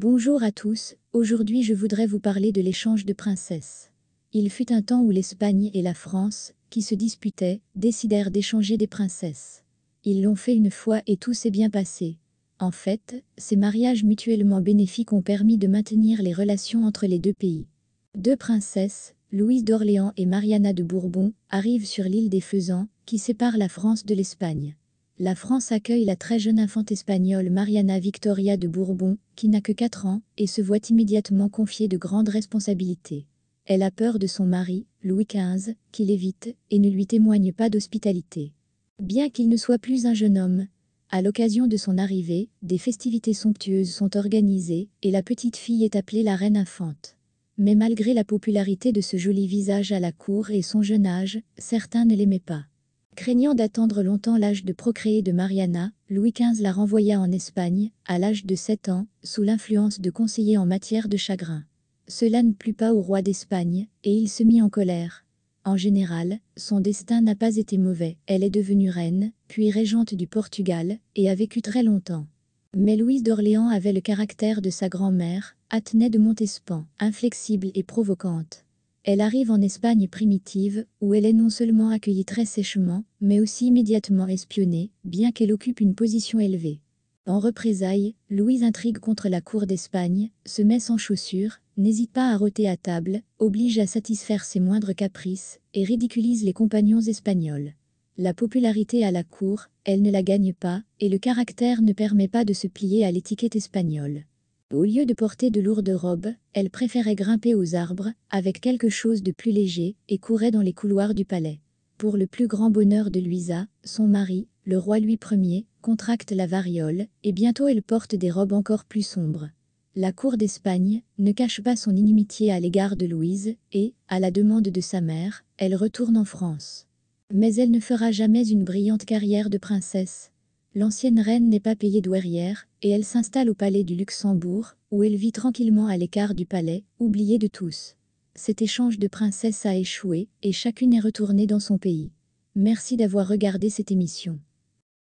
Bonjour à tous, aujourd'hui je voudrais vous parler de l'échange de princesses. Il fut un temps où l'Espagne et la France, qui se disputaient, décidèrent d'échanger des princesses. Ils l'ont fait une fois et tout s'est bien passé. En fait, ces mariages mutuellement bénéfiques ont permis de maintenir les relations entre les deux pays. Deux princesses, Louise d'Orléans et Mariana de Bourbon, arrivent sur l'île des Faisans, qui sépare la France de l'Espagne. La France accueille la très jeune infante espagnole Mariana Victoria de Bourbon, qui n'a que 4 ans, et se voit immédiatement confier de grandes responsabilités. Elle a peur de son mari, Louis XV, qui l'évite, et ne lui témoigne pas d'hospitalité. Bien qu'il ne soit plus un jeune homme, à l'occasion de son arrivée, des festivités somptueuses sont organisées, et la petite fille est appelée la reine infante. Mais malgré la popularité de ce joli visage à la cour et son jeune âge, certains ne l'aimaient pas. Craignant d'attendre longtemps l'âge de procréer de Mariana, Louis XV la renvoya en Espagne, à l'âge de 7 ans, sous l'influence de conseillers en matière de chagrin. Cela ne plut pas au roi d'Espagne, et il se mit en colère. En général, son destin n'a pas été mauvais, elle est devenue reine, puis régente du Portugal, et a vécu très longtemps. Mais Louise d'Orléans avait le caractère de sa grand-mère, Athenais de Montespan, inflexible et provocante. Elle arrive en Espagne primitive, où elle est non seulement accueillie très sèchement, mais aussi immédiatement espionnée, bien qu'elle occupe une position élevée. En représailles, Louise intrigue contre la cour d'Espagne, se met sans chaussures, n'hésite pas à rôter à table, oblige à satisfaire ses moindres caprices, et ridiculise les compagnons espagnols. La popularité à la cour, elle ne la gagne pas, et le caractère ne permet pas de se plier à l'étiquette espagnole. Au lieu de porter de lourdes robes, elle préférait grimper aux arbres, avec quelque chose de plus léger, et courait dans les couloirs du palais. Pour le plus grand bonheur de Louisa, son mari, le roi Louis Ier, contracte la variole, et bientôt elle porte des robes encore plus sombres. La cour d'Espagne ne cache pas son inimitié à l'égard de Louise, et, à la demande de sa mère, elle retourne en France. Mais elle ne fera jamais une brillante carrière de princesse. L'ancienne reine n'est pas payée douairière, et elle s'installe au palais du Luxembourg, où elle vit tranquillement à l'écart du palais, oubliée de tous. Cet échange de princesses a échoué, et chacune est retournée dans son pays. Merci d'avoir regardé cette émission.